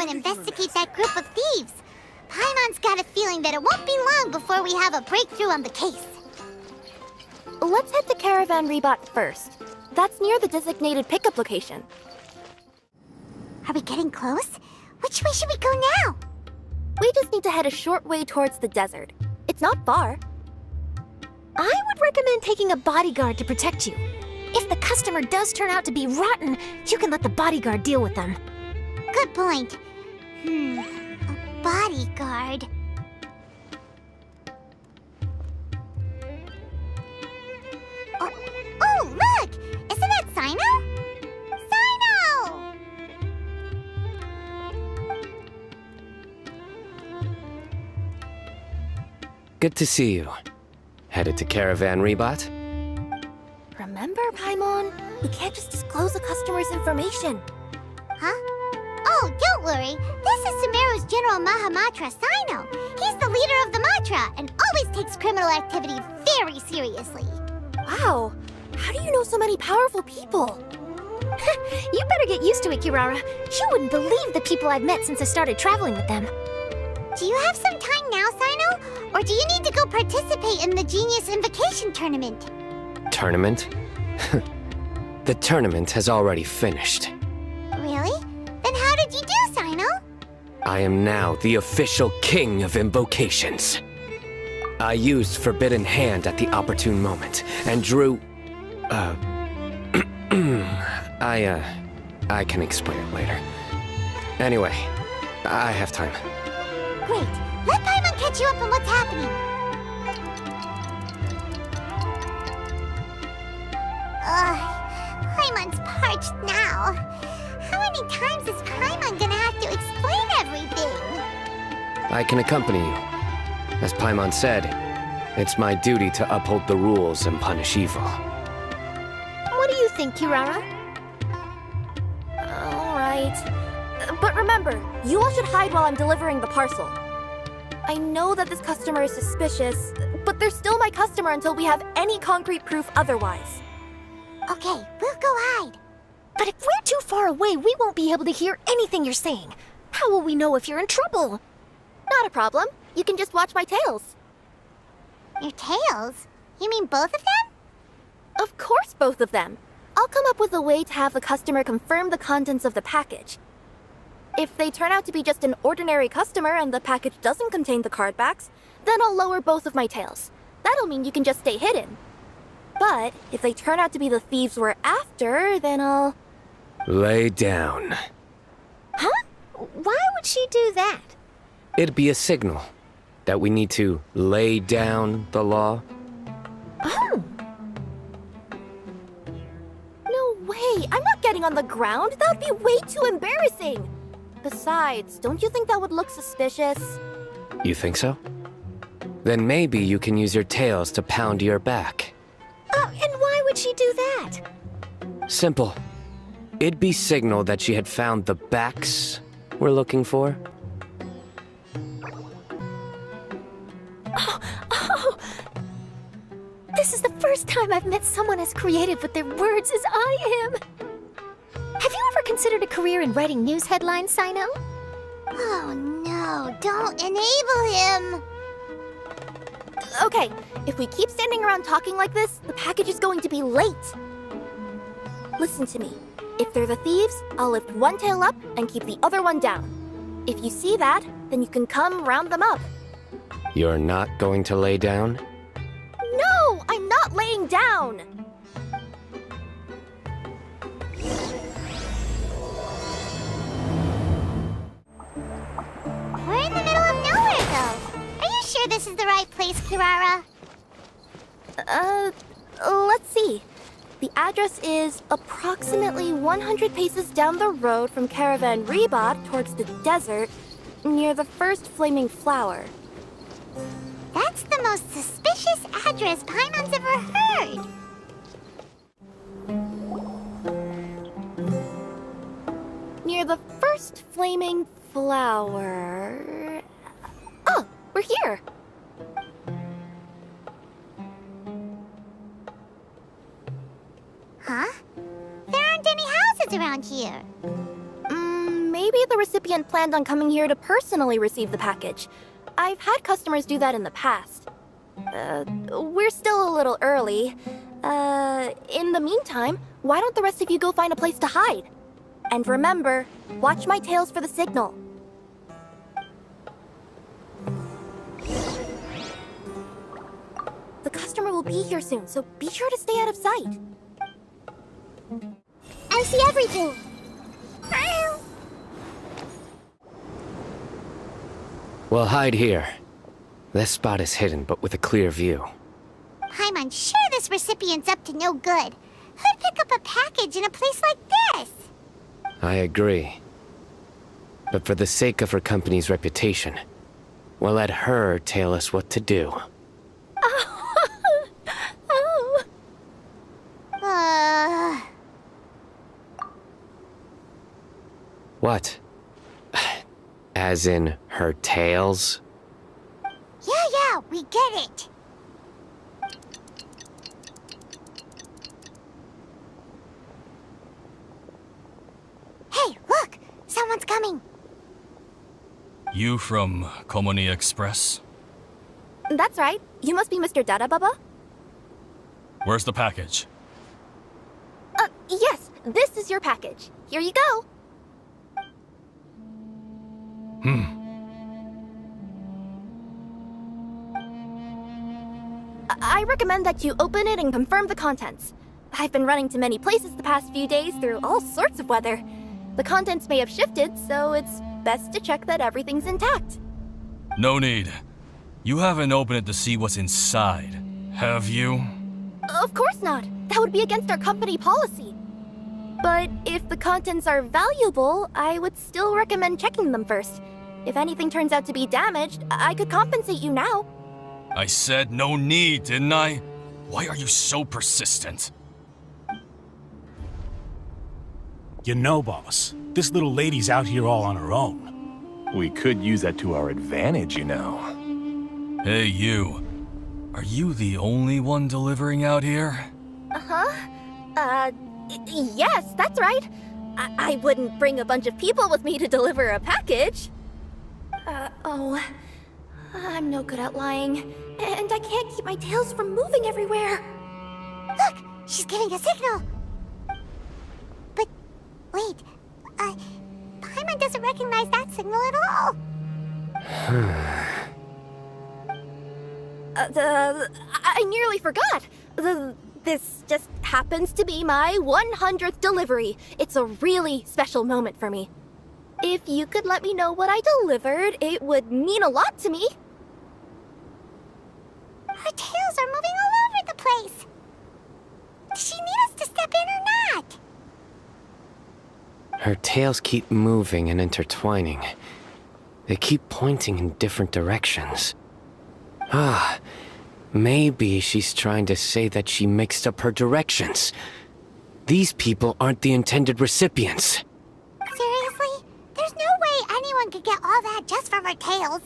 and investigate that group of thieves. Paimon's got a feeling that it won't be long before we have a breakthrough on the case. Let's head to Caravan Rebot first. That's near the designated pickup location. Are we getting close? Which way should we go now? We just need to head a short way towards the desert. It's not far. I would recommend taking a bodyguard to protect you. If the customer does turn out to be rotten, you can let the bodyguard deal with them. Good point. A bodyguard. Oh, look! Isn't that Sino? Sino! Good to see you. Headed to Caravan Rebot? Remember, Paimon? We can't just disclose the customer's information. Huh? Oh, don't worry. This is Sumeru's General Mahamatra, Sino. He's the leader of the Matra and always takes criminal activity very seriously. Wow, how do you know so many powerful people? You better get used to it, Kirara. You wouldn't believe the people I've met since I started traveling with them. Do you have some time now, Sino? Or do you need to go participate in the Genius Invocation Tournament? Tournament? The tournament has already finished. Really? Then how did you do, Sino? I am now the official king of invocations. I used Forbidden Hand at the opportune moment, and drew... I can explain it later. Anyway, I have time. Great. Let Paimon catch you up on what's happening. Paimon's parched now. How many times is Paimon gonna have to explain everything? I can accompany you. As Paimon said, it's my duty to uphold the rules and punish evil. What do you think, Kirara? All right. But remember, you all should hide while I'm delivering the parcel. I know that this customer is suspicious, but they're still my customer until we have any concrete proof otherwise. Okay, we'll go hide. But if we're too far away, we won't be able to hear anything you're saying. How will we know if you're in trouble? Not a problem. You can just watch my tails. Your tails? You mean both of them? Of course, both of them. I'll come up with a way to have the customer confirm the contents of the package. If they turn out to be just an ordinary customer and the package doesn't contain the card backs, then I'll lower both of my tails. That'll mean you can just stay hidden. But if they turn out to be the thieves we're after, then I'll... Lay down. Huh? Why would she do that? It'd be a signal that we need to lay down the law. Oh. No way! I'm not getting on the ground! That would be way too embarrassing! Besides, don't you think that would look suspicious? You think so? Then maybe you can use your tails to pound your back. And why would she do that? Simple. It'd be signal that she had found the backs we're looking for. Oh! This is the first time I've met someone as creative with their words as I am. Have you ever considered a career in writing news headlines, Sino? Oh no, don't enable him! Okay, if we keep standing around talking like this, the package is going to be late. Listen to me. If they're the thieves, I'll lift one tail up and keep the other one down. If you see that, then you can come round them up. You're not going to lay down? No, I'm not laying down! We're in the middle of nowhere, though. Are you sure this is the right place, Kirara? Let's see. The address is approximately 100 paces down the road from Caravan Rebot towards the desert, near the first flaming flower. That's the most suspicious address Paimon's ever heard. Near the first flaming flower... Oh, we're here! Huh? There aren't any houses around here. maybe the recipient planned on coming here to personally receive the package. I've had customers do that in the past. We're still a little early. In the meantime, why don't the rest of you go find a place to hide? And remember, watch my tails for the signal. The customer will be here soon, so be sure to stay out of sight. I see everything. We'll hide here. This spot is hidden, but with a clear view. I'm unsure this recipient's up to no good. Who'd pick up a package in a place like this? I agree. But for the sake of her company's reputation, we'll let her tell us what to do. Oh. What? As in her tails? Yeah, we get it. Hey, look! Someone's coming. You from Culminate Express? That's right. You must be Mr. Dada Baba? Where's the package? Yes. This is your package. Here you go. I recommend that you open it and confirm the contents. I've been running to many places the past few days through all sorts of weather. The contents may have shifted, so it's best to check that everything's intact. No need. You haven't opened it to see what's inside, have you? Of course not. That would be against our company policy. But if the contents are valuable, I would still recommend checking them first. If anything turns out to be damaged, I could compensate you now. I said no need, didn't I? Why are you so persistent? You know, boss, this little lady's out here all on her own. We could use that to our advantage, you know. Hey, you. Are you the only one delivering out here? Yes, that's right. I wouldn't bring a bunch of people with me to deliver a package. I'm no good at lying, and I can't keep my tails from moving everywhere. Look! She's giving a signal! But, wait, Paimon doesn't recognize that signal at all! I nearly forgot. This just happens to be my 100th delivery. It's a really special moment for me. If you could let me know what I delivered, it would mean a lot to me. Her tails are moving all over the place! Does she need us to step in or not? Her tails keep moving and intertwining. They keep pointing in different directions. Maybe she's trying to say that she mixed up her directions. These people aren't the intended recipients. Seriously? There's no way anyone could get all that just from her tails.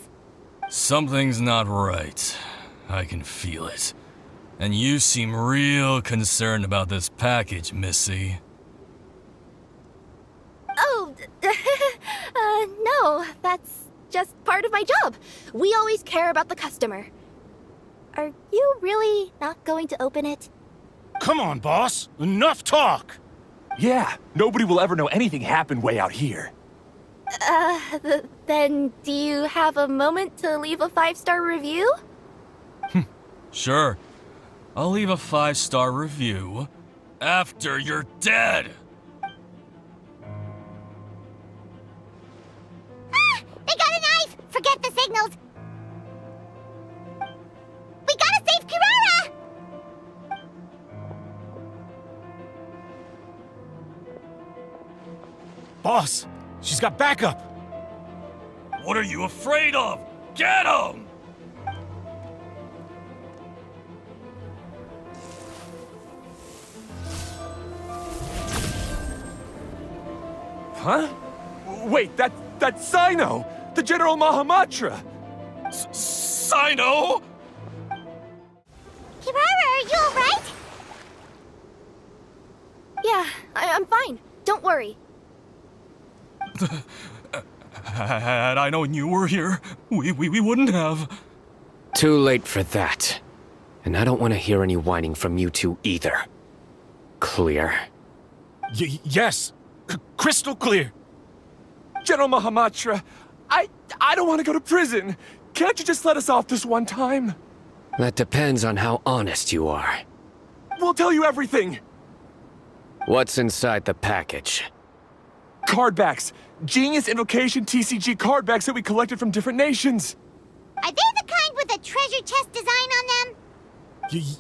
Something's not right. I can feel it. And you seem real concerned about this package, Missy. Oh, no, that's just part of my job. We always care about the customer. Are you really not going to open it? Come on, boss. Enough talk. Yeah, nobody will ever know anything happened way out here. Then do you have a moment to leave a 5-star review? Sure. I'll leave a 5-star review after you're dead. They got a knife! Forget the signals! We gotta save Kirara! Boss, she's got backup. What are you afraid of? Get him! Huh? Wait, that's Sino! The General Mahamatra! Sino? Kirara, are you alright? Yeah, I'm fine. Don't worry. Had I known you were here, we wouldn't have. Too late for that. And I don't want to hear any whining from you two either. Clear? Yes. Crystal clear. General Mahamatra, I don't want to go to prison. Can't you just let us off this one time? That depends on how honest you are. We'll tell you everything. What's inside the package? Card backs. Genius Invocation TCG card backs that we collected from different nations. Are they the kind with a treasure chest design on them?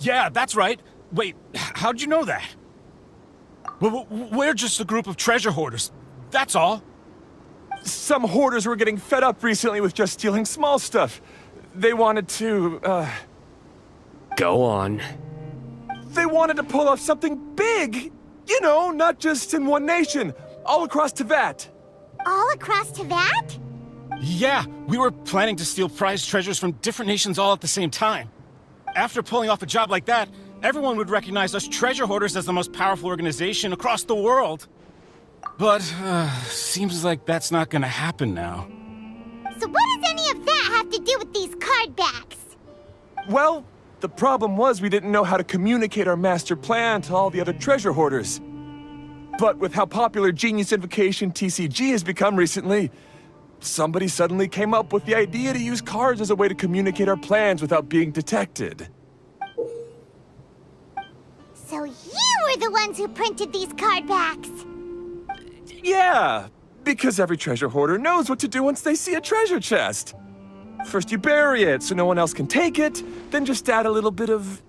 Yeah, that's right. Wait, how'd you know that? We're just a group of treasure hoarders. That's all. Some hoarders were getting fed up recently with just stealing small stuff. They wanted to, Go on. They wanted to pull off something big. You know, not just in one nation. All across Teyvat. All across Teyvat? Yeah, we were planning to steal prized treasures from different nations all at the same time. After pulling off a job like that, everyone would recognize us treasure hoarders as the most powerful organization across the world. But, seems like that's not gonna happen now. So what does any of that have to do with these card backs? Well, the problem was we didn't know how to communicate our master plan to all the other treasure hoarders. But with how popular Genius Invocation TCG has become recently, somebody suddenly came up with the idea to use cards as a way to communicate our plans without being detected. So you were the ones who printed these card backs? Yeah, because every treasure hoarder knows what to do once they see a treasure chest. First you bury it so no one else can take it, then just add a little bit of...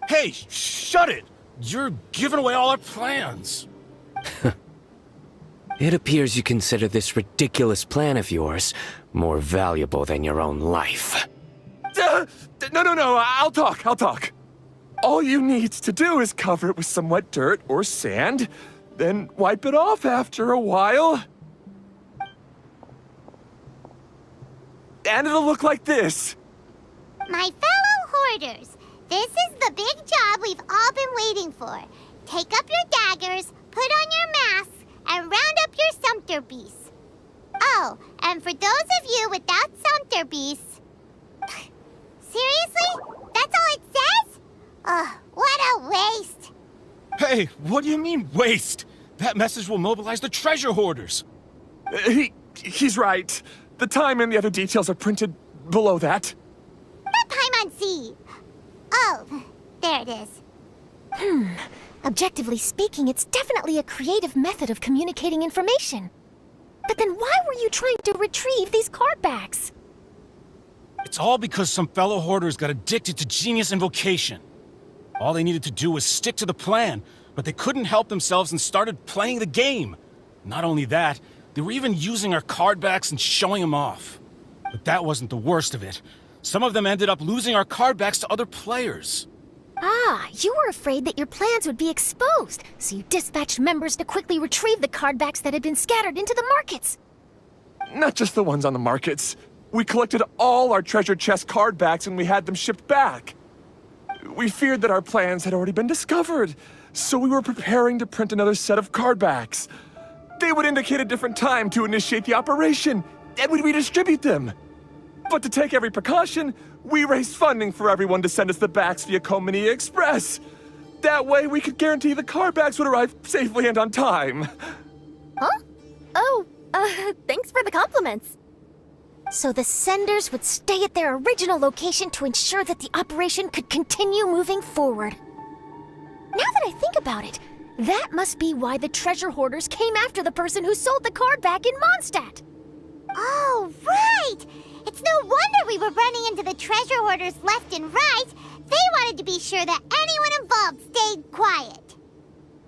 Hey, shut it! You're giving away all our plans. It appears you consider this ridiculous plan of yours more valuable than your own life. No, I'll talk. All you need to do is cover it with some wet dirt or sand, then wipe it off after a while. And it'll look like this. My fellow hoarders, this is the big job we've all been waiting for. Take up your daggers, put on your masks, and round up your sumpter beasts. Oh, and for those of you without sumpter beasts... Seriously? That's all it says? Ugh, what a waste. Hey, what do you mean, waste? That message will mobilize the treasure hoarders. He's right. The time and the other details are printed below that. Not Paimon. Oh, there it is. Objectively speaking, it's definitely a creative method of communicating information. But then why were you trying to retrieve these card backs? It's all because some fellow hoarders got addicted to Genius Invocation. All they needed to do was stick to the plan, but they couldn't help themselves and started playing the game. Not only that, they were even using our card backs and showing them off. But that wasn't the worst of it. Some of them ended up losing our card backs to other players. Ah, you were afraid that your plans would be exposed, so you dispatched members to quickly retrieve the card backs that had been scattered into the markets. Not just the ones on the markets. We collected all our treasure chest card backs and we had them shipped back. We feared that our plans had already been discovered, so we were preparing to print another set of card backs. They would indicate a different time to initiate the operation, and we'd redistribute them. But to take every precaution, we raised funding for everyone to send us the backs via Culminate Express. That way, we could guarantee the card backs would arrive safely and on time. Huh? Oh, thanks for the compliments. So the senders would stay at their original location to ensure that the operation could continue moving forward. Now that I think about it, that must be why the treasure hoarders came after the person who sold the card back in Mondstadt. Oh, right! It's no wonder we were running into the treasure hoarders left and right. They wanted to be sure that anyone involved stayed quiet.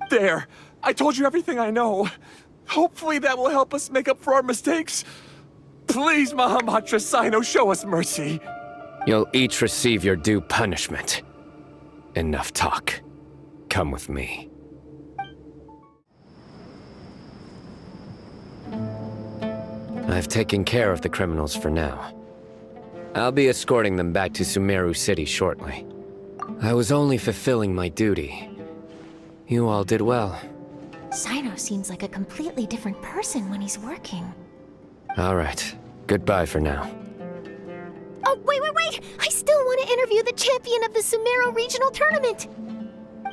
There, I told you everything I know. Hopefully that will help us make up for our mistakes. Please, Mahamatra Sino, show us mercy. You'll each receive your due punishment. Enough talk. Come with me. I've taken care of the criminals for now. I'll be escorting them back to Sumeru City shortly. I was only fulfilling my duty. You all did well. Sino seems like a completely different person when he's working. Alright, goodbye for now. Oh, wait! I still want to interview the champion of the Sumeru Regional Tournament!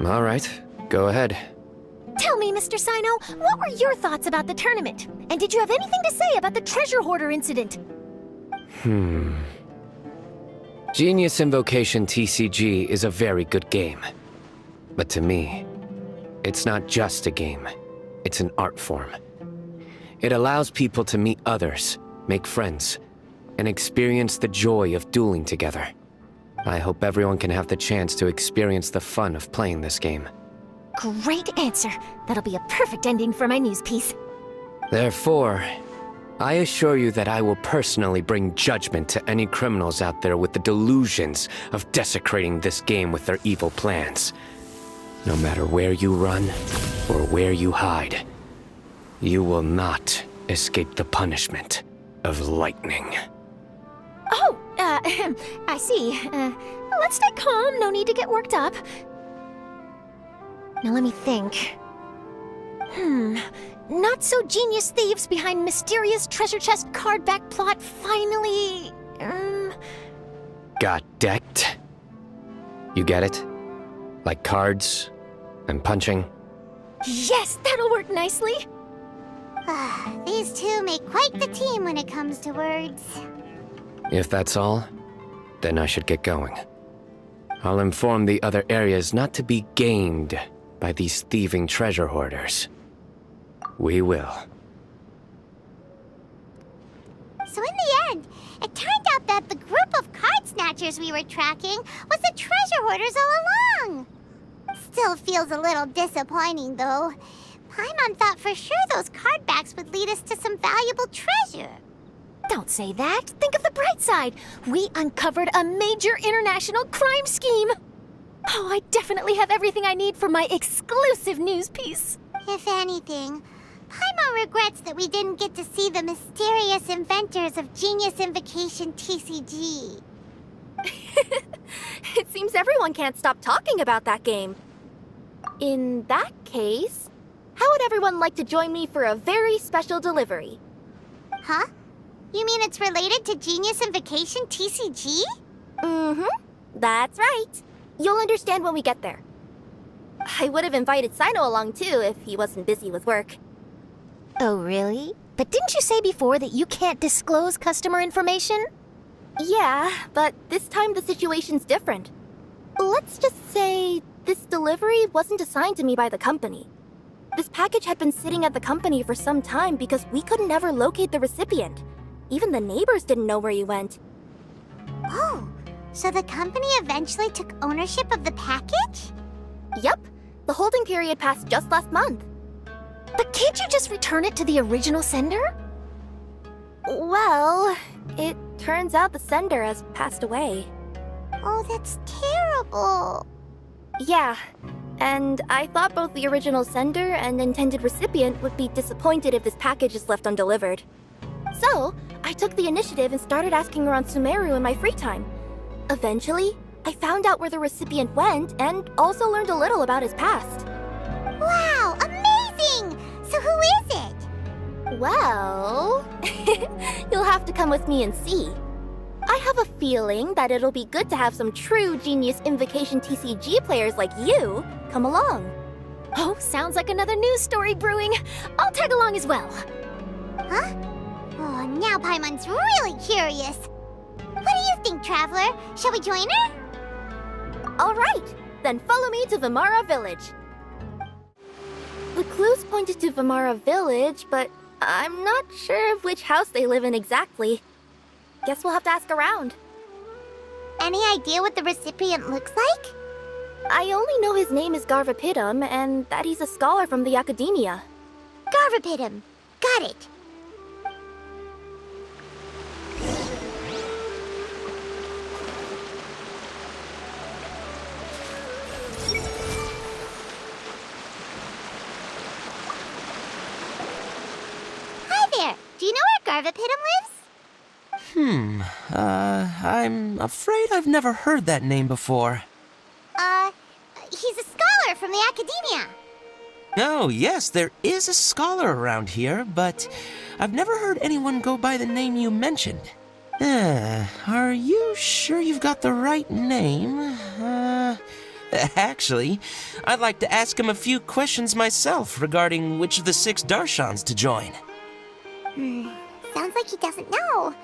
Alright, go ahead. Tell me, Mr. Sino, what were your thoughts about the tournament? And did you have anything to say about the treasure hoarder incident? Genius Invocation TCG is a very good game. But to me, it's not just a game. It's an art form. It allows people to meet others, make friends, and experience the joy of dueling together. I hope everyone can have the chance to experience the fun of playing this game. Great answer. That'll be a perfect ending for my news piece. Therefore, I assure you that I will personally bring judgment to any criminals out there with the delusions of desecrating this game with their evil plans. No matter where you run or where you hide, you will not escape the punishment of lightning. Oh, I see. Let's stay calm, no need to get worked up. Now let me think. Not-so-genius thieves behind mysterious treasure chest card-back plot finally... Got decked? You get it? Like cards and punching? Yes, that'll work nicely! These two make quite the team when it comes to words. If that's all, then I should get going. I'll inform the other areas not to be gamed by these thieving treasure hoarders. We will. So in the end, it turned out that the group of card snatchers we were tracking was the treasure hoarders all along. Still feels a little disappointing, though. Paimon thought for sure those cardbacks would lead us to some valuable treasure. Don't say that. Think of the bright side. We uncovered a major international crime scheme. Oh, I definitely have everything I need for my exclusive news piece. If anything, Paimon regrets that we didn't get to see the mysterious inventors of Genius Invocation TCG. It seems everyone can't stop talking about that game. In that case, how would everyone like to join me for a very special delivery? Huh? You mean it's related to Genius Invocation TCG? Mm-hmm. That's right. You'll understand when we get there. I would have invited Sino along too if he wasn't busy with work. Oh, really? But didn't you say before that you can't disclose customer information? Yeah, but this time the situation's different. Let's just say this delivery wasn't assigned to me by the company. This package had been sitting at the company for some time because we could never locate the recipient. Even the neighbors didn't know where he went. Oh, so the company eventually took ownership of the package? Yep, the holding period passed just last month. But can't you just return it to the original sender? Well, it turns out the sender has passed away. Oh, that's terrible. Yeah, and I thought both the original sender and intended recipient would be disappointed if this package is left undelivered. So, I took the initiative and started asking around Sumeru in my free time. Eventually, I found out where the recipient went and also learned a little about his past. Wow, amazing! So who is it? Well, you'll have to come with me and see. I have a feeling that it'll be good to have some true Genius Invocation TCG players like you come along. Oh, sounds like another news story brewing. I'll tag along as well. Huh? Oh, now Paimon's really curious. What do you think, Traveler? Shall we join her? All right, then follow me to Vimara Village. The clues pointed to Vimara Village, but I'm not sure of which house they live in exactly. Guess we'll have to ask around. Any idea what the recipient looks like? I only know his name is Garvapidum and that he's a scholar from the academia. Garvapidum. Got it. Hi there. Do you know where Garvapidum lives? I'm afraid I've never heard that name before. He's a scholar from the academia. Oh, yes, there is a scholar around here, but I've never heard anyone go by the name you mentioned. Are you sure you've got the right name? Actually, I'd like to ask him a few questions myself regarding which of the 6 Darshans to join. Sounds like he doesn't know.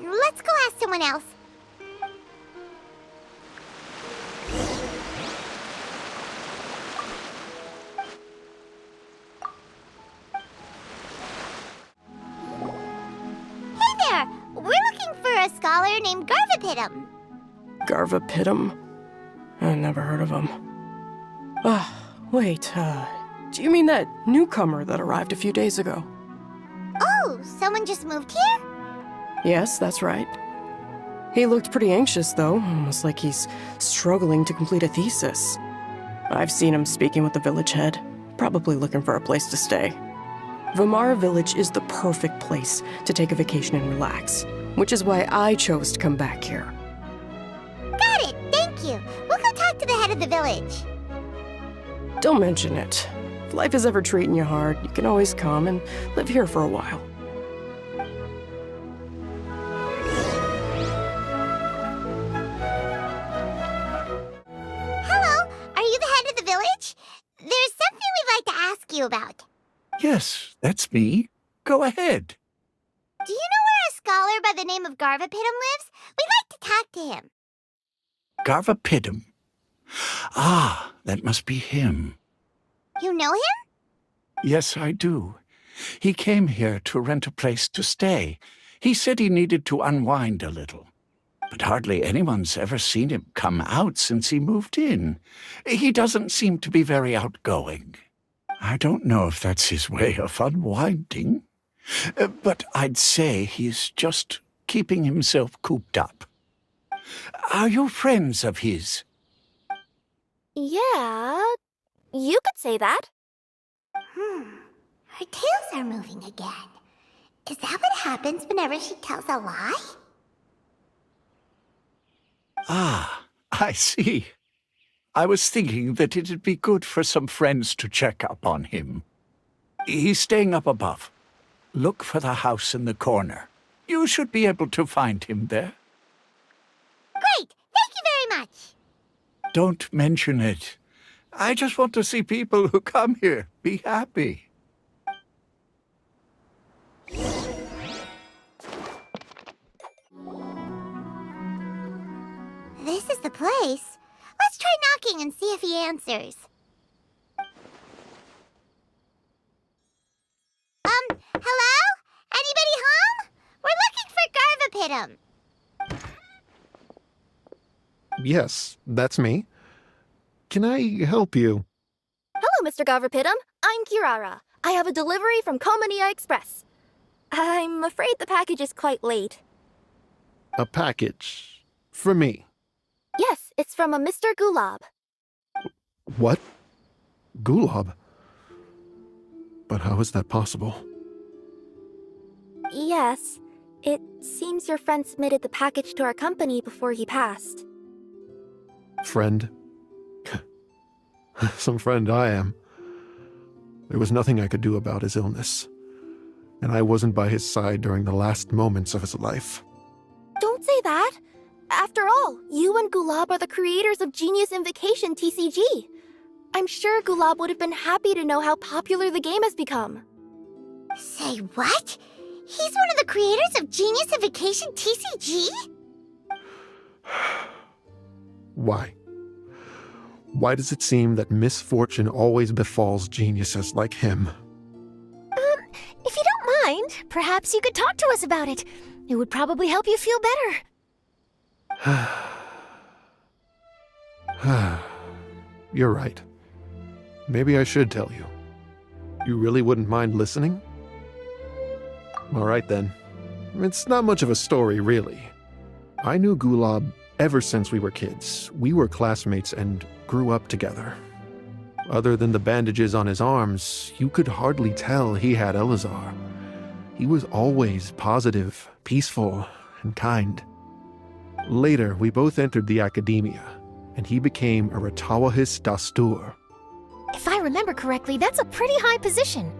Let's go ask someone else. Hey there! We're looking for a scholar named Garvapitum. Garvapitum? I never heard of him. Wait, do you mean that newcomer that arrived a few days ago? Oh, someone just moved here? Yes, that's right. He looked pretty anxious, though, almost like he's struggling to complete a thesis. I've seen him speaking with the village head, probably looking for a place to stay. Vamara Village is the perfect place to take a vacation and relax, which is why I chose to come back here. Got it, thank you. We'll go talk to the head of the village. Don't mention it. If life is ever treating you hard, you can always come and live here for a while. Hello, are you the head of the village? There's something we'd like to ask you about. Yes, that's me. Go ahead. Do you know where a scholar by the name of Garvapitum lives? We'd like to talk to him. Garvapitum. Ah, that must be him. You know him? Yes, I do. He came here to rent a place to stay. He said he needed to unwind a little. But hardly anyone's ever seen him come out since he moved in. He doesn't seem to be very outgoing. I don't know if that's his way of unwinding, but I'd say he's just keeping himself cooped up. Are you friends of his? Yeah, you could say that. Her tails are moving again. Is that what happens whenever she tells a lie? Ah, I see. I was thinking that it'd be good for some friends to check up on him. He's staying up above. Look for the house in the corner. You should be able to find him there. Great! Thank you very much! Don't mention it. I just want to see people who come here be happy. This is the place. Let's try knocking and see if he answers. Hello? Anybody home? We're looking for Garvapitum. Yes, that's me. Can I help you? Hello, Mr. Garvapitum. I'm Kirara. I have a delivery from Culminate Express. I'm afraid the package is quite late. A package? For me? Yes, it's from a Mr. Gulab. What? Gulab? But how is that possible? Yes, it seems your friend submitted the package to our company before he passed. Friend? Some friend I am. There was nothing I could do about his illness, and I wasn't by his side during the last moments of his life. Don't say that! After all, you and Gulab are the creators of Genius Invocation TCG. I'm sure Gulab would have been happy to know how popular the game has become. Say what? He's one of the creators of Genius Invocation TCG? Why? Why does it seem that misfortune always befalls geniuses like him? If you don't mind, perhaps you could talk to us about it. It would probably help you feel better. You're right. Maybe I should tell you. You really wouldn't mind listening? All right then. It's not much of a story, really. I knew Gulab ever since we were kids. We were classmates and grew up together. Other than the bandages on his arms, you could hardly tell he had Elazar. He was always positive, peaceful, and kind. Later, we both entered the academia, and he became a Ratawahis Dastur. If I remember correctly, that's a pretty high position.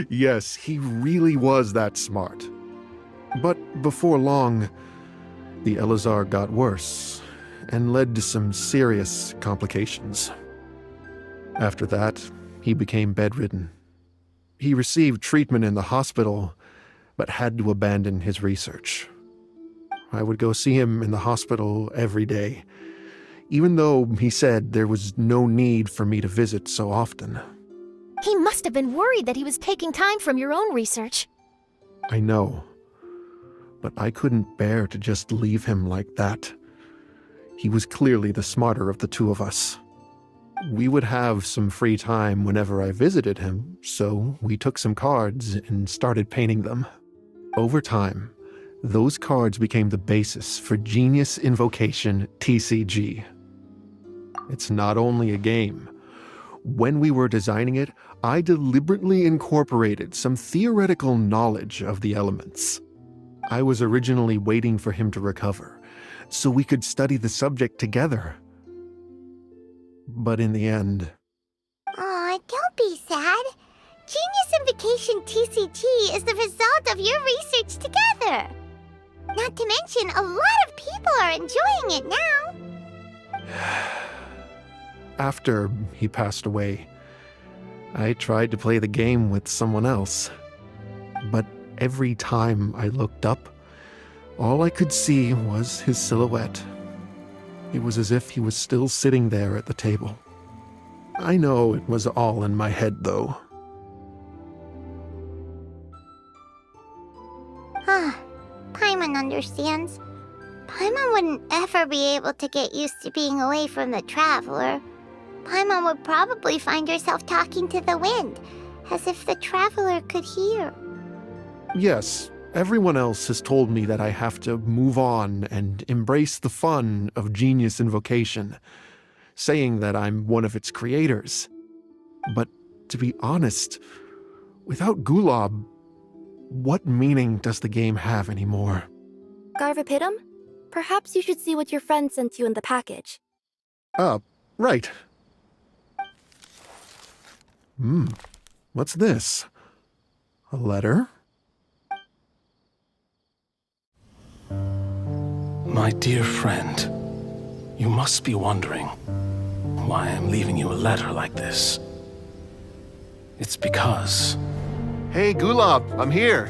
Yes, he really was that smart. But before long, the Elazar got worse and led to some serious complications. After that, he became bedridden. He received treatment in the hospital, but had to abandon his research. I would go see him in the hospital every day, even though he said there was no need for me to visit so often. He must have been worried that he was taking time from your own research. I know, but I couldn't bear to just leave him like that. He was clearly the smarter of the two of us. We would have some free time whenever I visited him, so we took some cards and started painting them. Over time, those cards became the basis for Genius Invocation TCG. It's not only a game. When we were designing it, I deliberately incorporated some theoretical knowledge of the elements. I was originally waiting for him to recover, so we could study the subject together. But in the end... Aw, don't be sad. Genius Invocation TCG is the result of your research together. Not to mention, a lot of people are enjoying it now. After he passed away, I tried to play the game with someone else. But every time I looked up, all I could see was his silhouette. It was as if he was still sitting there at the table. I know it was all in my head, though. Paimon understands. Paimon wouldn't ever be able to get used to being away from the Traveler. Paimon would probably find herself talking to the wind, as if the Traveler could hear. Yes, everyone else has told me that I have to move on and embrace the fun of Genius Invocation, saying that I'm one of its creators. But to be honest, without Gulab, what meaning does the game have anymore? Garvapidum? Perhaps you should see what your friend sent you in the package. Right. What's this? A letter? My dear friend, you must be wondering why I'm leaving you a letter like this. It's because... Hey, Gulab, I'm here.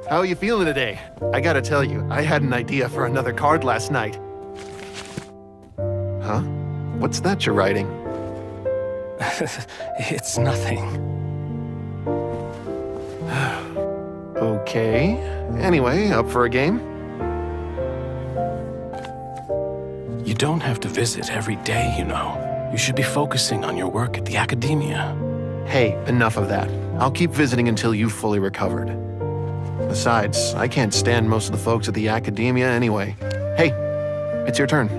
How are you feeling today? I gotta tell you, I had an idea for another card last night. Huh? What's that you're writing? It's nothing. Okay. Anyway, up for a game? You don't have to visit every day, you know. You should be focusing on your work at the Academia. Hey, enough of that. I'll keep visiting until you've fully recovered. Besides, I can't stand most of the folks at the Academia anyway. Hey, it's your turn.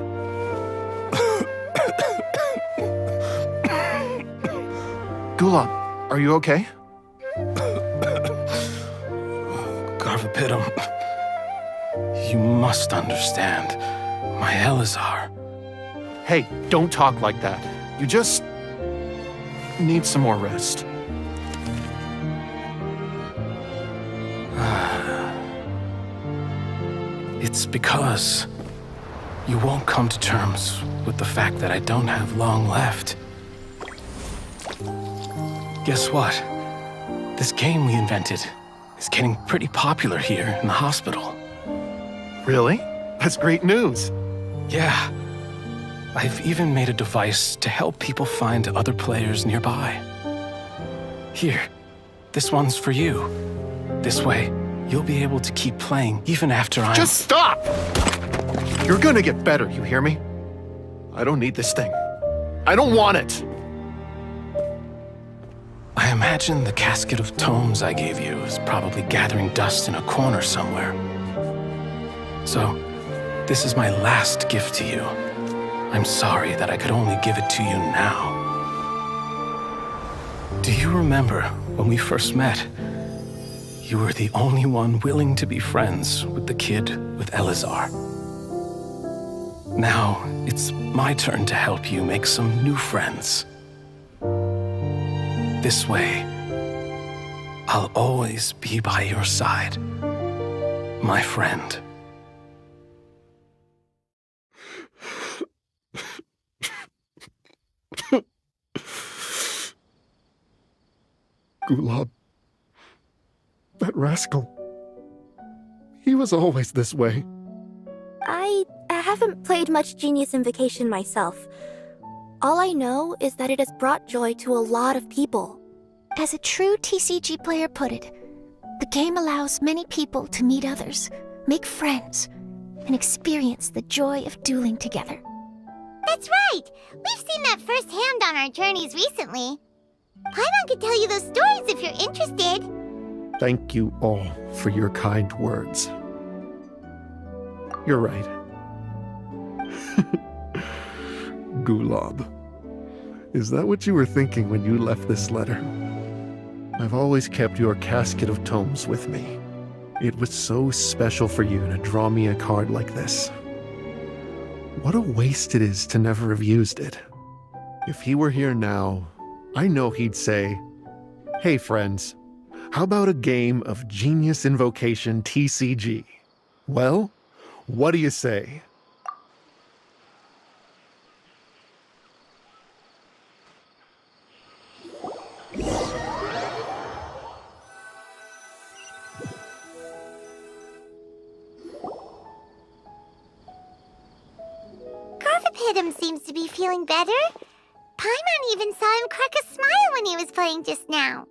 Gulab, are you okay? Garvapidum, you must understand. My Elazar. Hey, don't talk like that. You just need some more rest. It's because you won't come to terms with the fact that I don't have long left. Guess what? This game we invented is getting pretty popular here in the hospital. Really? That's great news. Yeah. I've even made a device to help people find other players nearby. Here, this one's for you. This way, you'll be able to keep playing even after I'm... Just stop! You're gonna get better, you hear me? I don't need this thing. I don't want it! I imagine the casket of tomes I gave you is probably gathering dust in a corner somewhere. So, this is my last gift to you. I'm sorry that I could only give it to you now. Do you remember when we first met? You were the only one willing to be friends with the kid with Elazar. Now, it's my turn to help you make some new friends. This way, I'll always be by your side, my friend. Gulab. That rascal. He was always this way. I haven't played much Genius Invocation myself. All I know is that it has brought joy to a lot of people. As a true TCG player put it, the game allows many people to meet others, make friends, and experience the joy of dueling together. That's right! We've seen that firsthand on our journeys recently. Paimon could tell you those stories if you're interested. Thank you all for your kind words. You're right. Gulab. Is that what you were thinking when you left this letter? I've always kept your casket of tomes with me. It was so special for you to draw me a card like this. What a waste it is to never have used it. If he were here now, I know he'd say, "Hey friends, how about a game of Genius Invocation TCG? Well, what do you say?" Garvapidum seems to be feeling better. Paimon even saw him crack a smile when he was playing just now.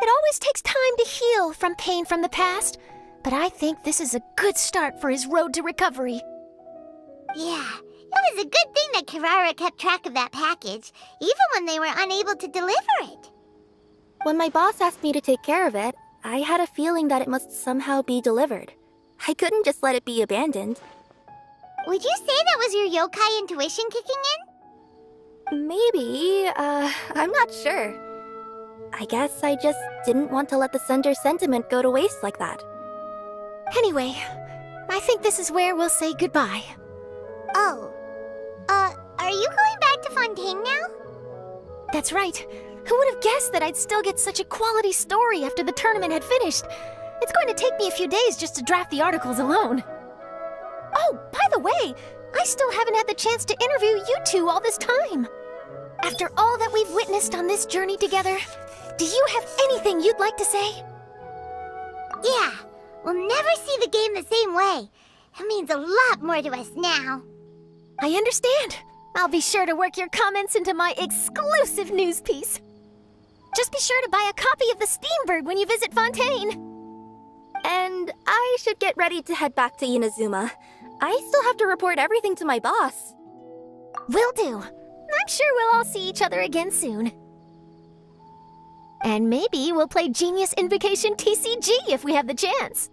It always takes time to heal from pain from the past, but I think this is a good start for his road to recovery. Yeah, it was a good thing that Kirara kept track of that package, even when they were unable to deliver it. When my boss asked me to take care of it, I had a feeling that it must somehow be delivered. I couldn't just let it be abandoned. Would you say that was your yokai intuition kicking in? Maybe, I'm not sure. I guess I just didn't want to let the sender's sentiment go to waste like that. Anyway, I think this is where we'll say goodbye. Oh. Are you going back to Fontaine now? That's right. Who would have guessed that I'd still get such a quality story after the tournament had finished? It's going to take me a few days just to draft the articles alone. Oh, by the way, I still haven't had the chance to interview you two all this time. After all that we've witnessed on this journey together, do you have anything you'd like to say? Yeah, we'll never see the game the same way. It means a lot more to us now. I understand. I'll be sure to work your comments into my exclusive news piece. Just be sure to buy a copy of the Steambird when you visit Fontaine. And I should get ready to head back to Inazuma. I still have to report everything to my boss. Will do. I'm sure we'll all see each other again soon. And maybe we'll play Genius Invocation TCG if we have the chance.